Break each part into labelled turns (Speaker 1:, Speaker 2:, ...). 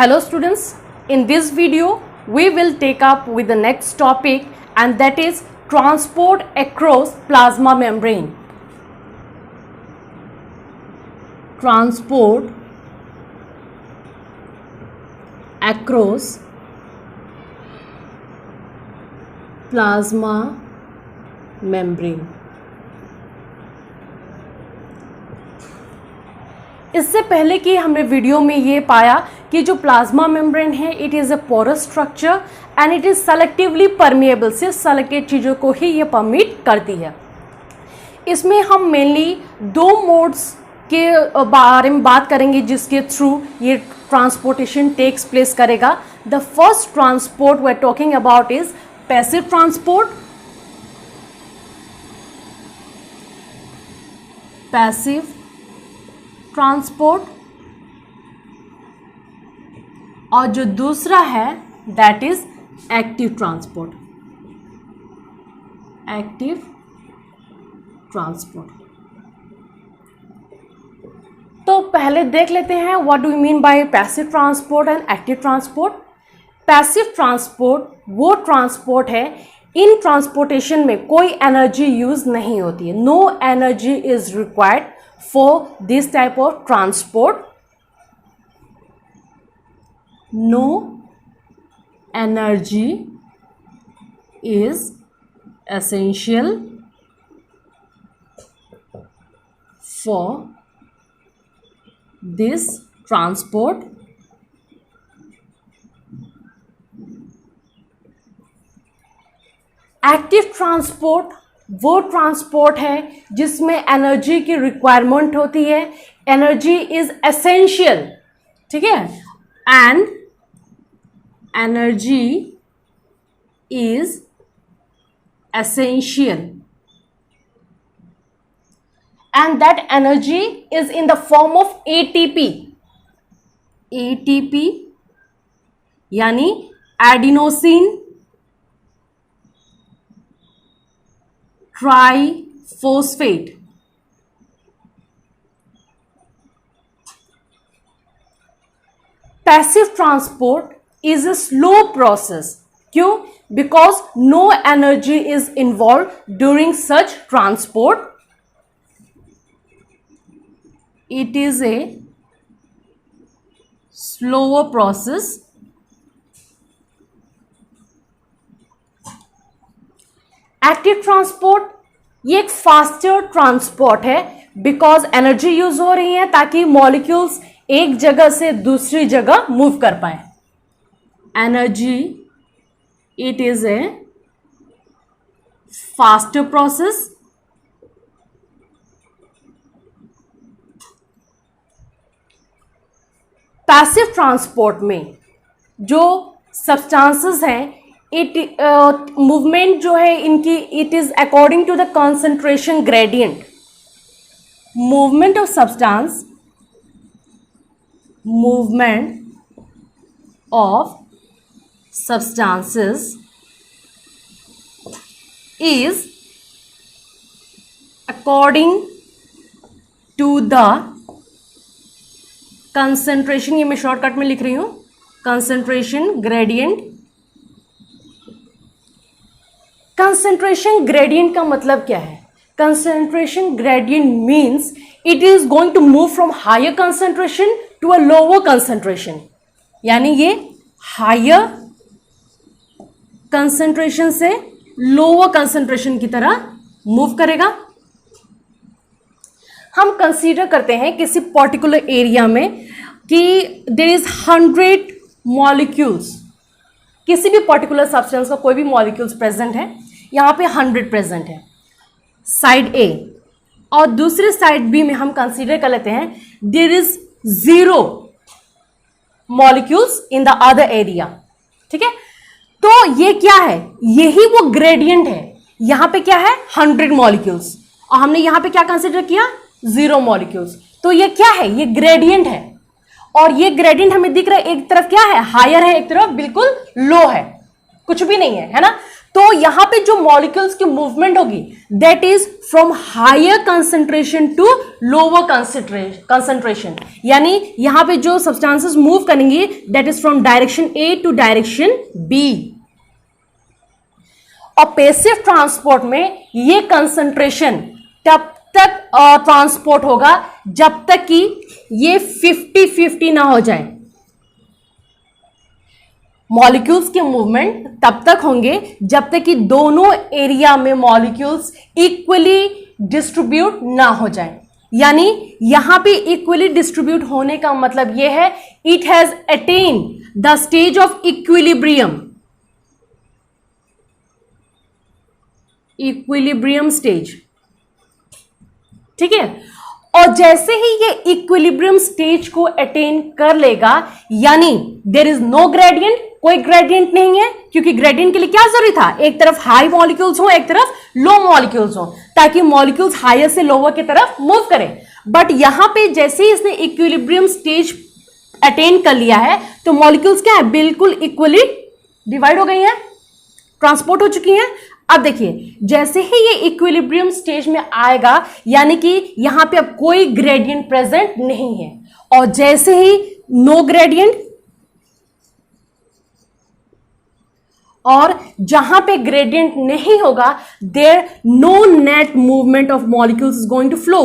Speaker 1: Hello students, in this video we will take up with the next topic, and that is transport across plasma membrane. Transport across plasma membrane. इससे पहले कि हमने video में ये पाया कि जो प्लाज्मा मेम्ब्रेन है it is a porous structure and it is selectively permeable, सिर्फ सेलेक्टेड चीज़ों को ही ये परमिट करती है. इसमें हम मेनली दो मोड्स के बारे में बात करेंगे जिसके थ्रू ये ट्रांसपोर्टेशन टेक्स प्लेस करेगा. The first transport we are talking about is passive transport. Passive transport और जो दूसरा है that is active transport. Active transport. तो पहले देख लेते हैं what do you mean by passive transport and active transport. Passive transport वो ट्रांसपोर्ट है, इन ट्रांसपोर्टेशन में कोई एनर्जी यूज नहीं होती है. No energy is required for this type of transport. No energy is essential for this transport. Active transport वो transport है जिसमें एनर्जी की रिक्वायरमेंट होती है. एनर्जी इज एसेंशियल, ठीक है, and energy is essential and that energy is in the form of ATP. ATP यानी adenosine triphosphate. Passive transport is a slow process. क्यों? Because no energy is involve during such transport. It is a slower process. Active transport ये एक faster transport है because energy use हो रही है ताकि molecules एक जगह से दूसरी जगह मूव कर पाए. Energy, it is a faster process. Passive transport में जो सब्सटेंसेस हैं इट मूवमेंट जो है इनकी it is according to the concentration gradient. Movement of substance, movement of substances is according to the concentration. ये मैं शॉर्टकट में लिख रही हूं, कंसंट्रेशन ग्रेडियंट. कंसंट्रेशन ग्रेडियंट का मतलब क्या है? Concentration gradient means it is going to move from higher concentration to a lower concentration. यानी ये हायर कंसंट्रेशन से लोअर कंसंट्रेशन की तरह मूव करेगा. हम कंसीडर करते हैं किसी पर्टिकुलर एरिया में कि देयर इज 100 मॉलिक्यूल्स. किसी भी पर्टिकुलर सब्सटेंस का कोई भी मॉलिक्यूल्स प्रेजेंट है, यहाँ पे 100 प्रेजेंट है साइड ए, और दूसरे साइड बी में हम कंसीडर कर लेते हैं there is 0 molecules in the other area. ठीक है, तो ये क्या है? यही वो ग्रेडियंट है. यहाँ पे क्या है? 100 मॉलिक्यूल्स, और हमने यहाँ पे क्या कंसीडर किया? 0 मॉलिक्यूल्स. तो ये क्या है? ये ग्रेडियंट है. और ये ग्रेडियंट हमें दिख रहा है, एक तरफ क्या है? हायर है, एक तरफ बिल्कुल लो है, कुछ भी नहीं है, है ना. तो यहां पे जो मॉलिक्यूल्स की मूवमेंट होगी that is from higher concentration to lower concentration, यानी यहां पे जो सब्सटेंसेस मूव करेंगी that is from direction A to direction B. और पैसिव ट्रांसपोर्ट में ये कंसेंट्रेशन तब तक ट्रांसपोर्ट होगा जब तक कि ये 50-50 ना हो जाए। मॉलिक्यूल्स के मूवमेंट तब तक होंगे जब तक कि दोनों एरिया में मॉलिक्यूल्स इक्वली डिस्ट्रीब्यूट ना हो जाए। यानी यहां पे इक्वली डिस्ट्रीब्यूट होने का मतलब यह है it has attain the stage of equilibrium stage, ठीक है। और जैसे ही ये इक्विलिब्रियम स्टेज को अटेन कर लेगा, यानी देयर इज नो ग्रेडियंट, कोई ग्रेडियंट नहीं है, क्योंकि ग्रेडियंट के लिए क्या जरूरी था, एक तरफ हाई मॉलिक्यूल्स हो एक तरफ लो मॉलिक्यूल्स हो, ताकि मॉलिक्यूल्स हायर से लोअर की तरफ मूव करें। बट यहां पे जैसे ही इसने इक्विलिब्रियम स्टेज अटेन कर लिया है तो मॉलिक्यूल्स क्या है, बिल्कुल इक्वली डिवाइड हो गई हैं, ट्रांसपोर्ट हो चुकी हैं। अब देखिए जैसे ही ये इक्विलिब्रियम स्टेज में आएगा, यानी कि यहां पे अब कोई ग्रेडियंट प्रेजेंट नहीं है, और जैसे ही नो ग्रेडियंट, और जहां पे ग्रेडियंट नहीं होगा there no net movement of molecules is going to flow,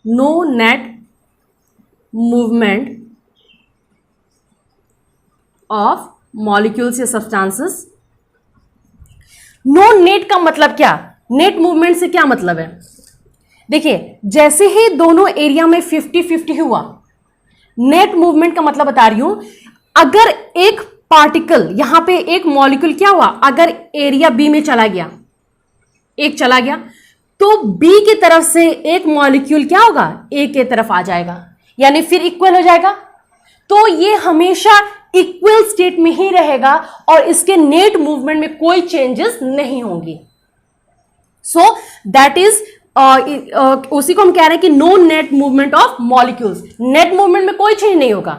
Speaker 1: no net movement of molecules या सब्सटेंसेस। नो नेट का मतलब क्या, नेट मूवमेंट से क्या मतलब है, देखिए जैसे ही दोनों एरिया में 50-50 हुआ, नेट मूवमेंट का मतलब बता रही हूं, अगर एक पार्टिकल यहां पे एक मॉलिक्यूल क्या हुआ, अगर एरिया बी में चला गया, एक चला गया, तो बी की तरफ से एक मॉलिक्यूल क्या होगा, ए की तरफ आ जाएगा, यानी फिर इक्वल हो जाएगा। तो ये हमेशा इक्वल स्टेट में ही रहेगा और इसके नेट मूवमेंट में कोई चेंजेस नहीं होंगी। सो दैट इज उसी को हम कह रहे हैं कि no net movement of molecules, net movement में कोई चेंज नहीं होगा,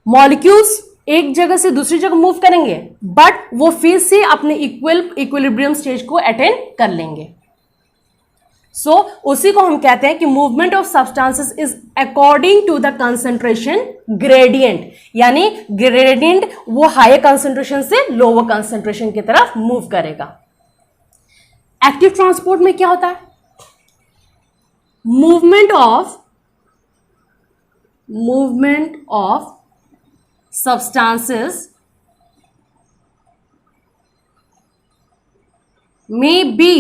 Speaker 1: मॉलिक्यूल्स एक जगह से दूसरी जगह मूव करेंगे बट वो फिर से अपने इक्विलिब्रियम स्टेज को अटेन कर लेंगे। सो उसी को हम कहते हैं कि movement of substances is according to the concentration gradient, यानी ग्रेडियंट वो हायर कंसेंट्रेशन से लोअर कंसेंट्रेशन की तरफ मूव करेगा। एक्टिव ट्रांसपोर्ट में क्या होता है, movement of substances may be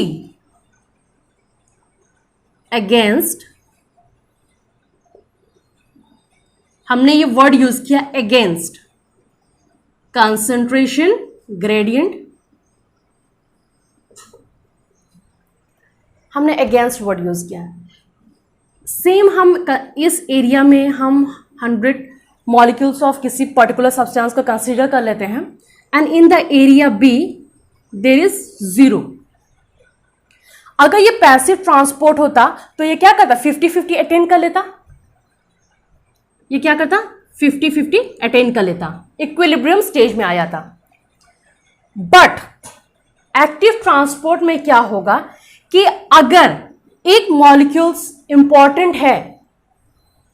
Speaker 1: against, हमने ये वर्ड यूज किया अगेंस्ट, कंसंट्रेशन ग्रेडियंट, हमने अगेंस्ट वर्ड यूज किया। सेम हम इस एरिया में हम 100 मॉलिक्यूल्स ऑफ किसी पर्टिकुलर सब्सटेंस को कंसीडर कर लेते हैं and in the area B there is 0। अगर ये पैसिव ट्रांसपोर्ट होता तो ये क्या करता, 50-50 अटेन कर लेता, ये क्या करता 50-50 अटेन कर लेता, इक्विलिब्रियम स्टेज में आ जाता। बट एक्टिव ट्रांसपोर्ट में क्या होगा कि अगर एक मॉलिक्यूल्स इंपॉर्टेंट है,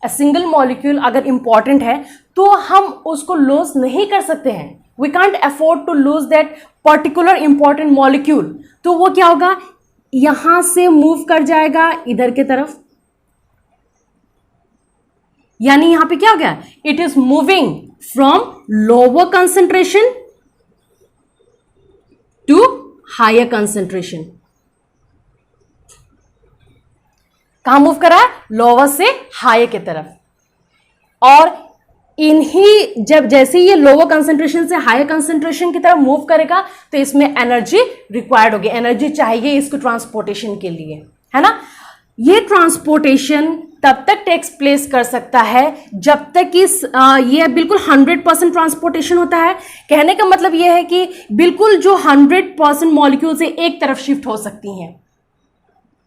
Speaker 1: सिंगल मॉलिक्यूल अगर इंपॉर्टेंट है तो हम उसको लूज नहीं कर सकते हैं, we can't afford to lose that particular important molecule. तो वो क्या होगा, यहां से मूव कर जाएगा इधर की तरफ, यानी यहां पे क्या हो गया, it is moving from lower concentration to higher concentration. कहां मूव करा है, लोअर से हायर की तरफ। और इन्हीं जब जैसे ये लोअर कंसेंट्रेशन से हायर कंसेंट्रेशन की तरफ मूव करेगा तो इसमें एनर्जी रिक्वायर्ड होगी, एनर्जी चाहिए इसको ट्रांसपोर्टेशन के लिए, है ना। ये ट्रांसपोर्टेशन तब तक टेक्स प्लेस कर सकता है जब तक कि ये बिल्कुल 100% ट्रांसपोर्टेशन होता है। कहने का मतलब ये है कि बिल्कुल जो 100% मॉलिक्यूल से एक तरफ शिफ्ट हो सकती हैं,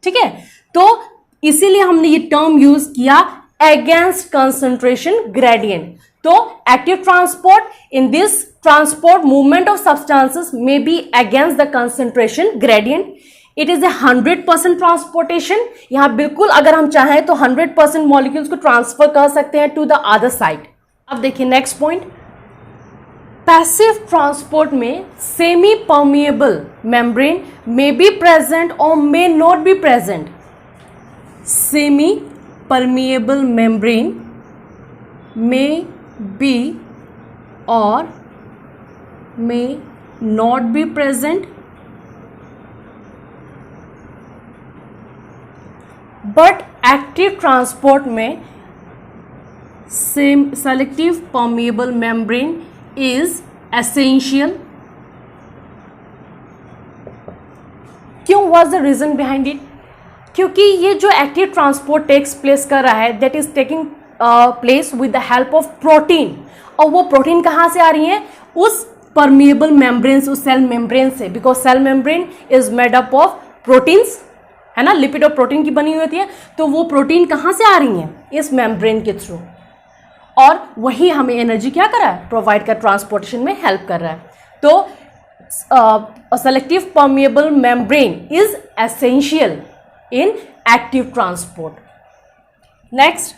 Speaker 1: ठीक है। तो इसीलिए हमने ये टर्म यूज किया अगेंस्ट कंसंट्रेशन ग्रेडियंट। तो active transport, in this transport movement of substances may be against the concentration gradient. It is A 100% transportation. यहां बिल्कुल अगर हम चाहें तो 100% मॉलिक्यूल्स को ट्रांसफर कर सकते हैं टू द अदर साइड. अब देखिए नेक्स्ट पॉइंट. पैसिव ट्रांसपोर्ट में semi permeable membrane may be present और may not be present. Semi permeable membrane may be और may not be present, but active transport में selective permeable membrane is essential. क्यों? What's the reason behind it? क्योंकि ये जो active transport takes place कर रहा है that is taking place with the help of protein. और वो प्रोटीन कहाँ से आ रही है? उस परमिएबल मेम्ब्रेन, उस सेल मेम्ब्रेन से, because cell membrane is made up of proteins, है ना, लिपिड और प्रोटीन की बनी हुई होती है. तो वो प्रोटीन कहाँ से आ रही हैं? इस मेम्ब्रेन के थ्रू. और वही हमें एनर्जी क्या कर रहा है? प्रोवाइड कर, ट्रांसपोर्टेशन में हेल्प कर रहा है. तो selective permeable membrane is essential in active transport. Next,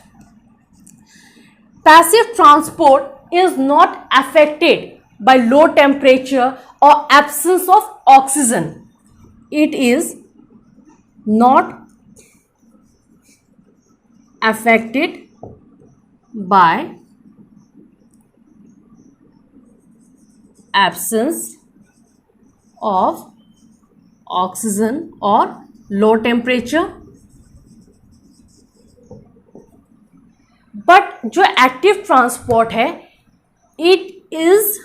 Speaker 1: passive transport is not affected by low temperature or absence of oxygen. It is not affected by absence of oxygen or low temperature. But जो active transport है it is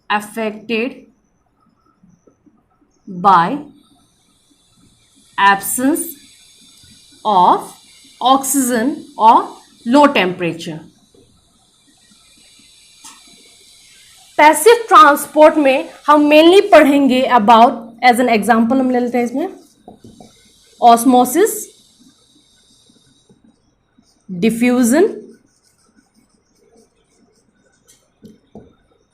Speaker 1: affected by absence of oxygen or low temperature. Passive transport में हम mainly पढ़ेंगे about, as an example हम ले लेते हैं इसमें, ऑस्मोसिस, डिफ्यूजन,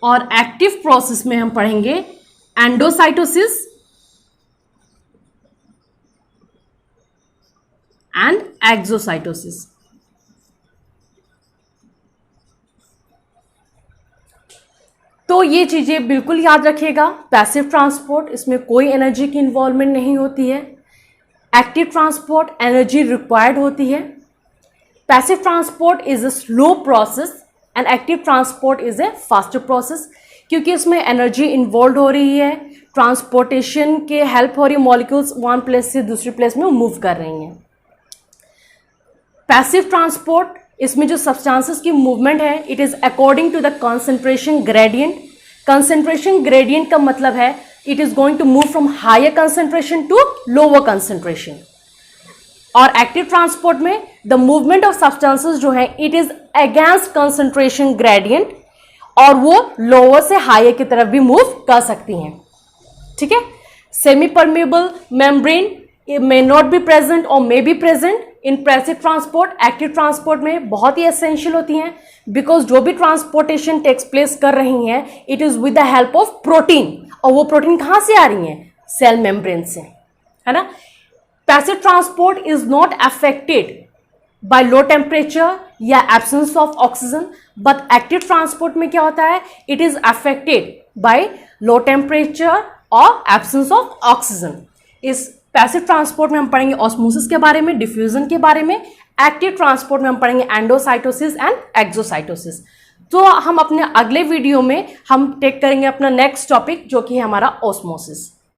Speaker 1: और एक्टिव प्रोसेस में हम पढ़ेंगे एंडोसाइटोसिस एंड एक्सोसाइटोसिस. तो ये चीज़ें बिल्कुल याद रखिएगा. पैसिव ट्रांसपोर्ट, इसमें कोई एनर्जी की इन्वॉल्वमेंट नहीं होती है. एक्टिव ट्रांसपोर्ट एनर्जी रिक्वायर्ड होती है. Passive transport is a slow process and active transport is a faster process, क्योंकि इसमें एनर्जी इन्वॉल्व हो रही है, ट्रांसपोर्टेशन के हेल्प हो रही है, मॉलिक्यूल्स वन प्लेस से दूसरी प्लेस में मूव कर रही हैं. पैसिव ट्रांसपोर्ट, इसमें जो सब्सटेंसेस की मूवमेंट है it is according to the concentration gradient. Concentration gradient का मतलब है it is going to move from higher concentration to lower concentration. और एक्टिव ट्रांसपोर्ट में द मूवमेंट ऑफ सब्सटेंसेस जो है it is against concentration gradient, और वो lower से हायर की तरफ भी मूव कर सकती हैं. ठीक है. Semi permeable membrane may not be present or may be present in passive transport. Active transport में बहुत ही एसेंशियल होती हैं, बिकॉज जो भी ट्रांसपोर्टेशन टेक्स प्लेस कर रही हैं it is with the help of protein. और वो प्रोटीन कहाँ से आ रही हैं? सेल मेम्ब्रेन से, है ना. Passive transport is not affected by low temperature या absence of oxygen, but active transport में क्या होता है? It is affected by low temperature और एब्सेंस ऑफ ऑक्सीजन. इस पैसिव ट्रांसपोर्ट में हम पढ़ेंगे ऑस्मोसिस के बारे में, डिफ्यूजन के बारे में. एक्टिव ट्रांसपोर्ट में हम पढ़ेंगे एंडोसाइटोसिस एंड एक्सोसाइटोसिस. तो हम अपने अगले वीडियो में हम टेक करेंगे अपना नेक्स्ट टॉपिक जो कि है हमारा ऑस्मोसिस.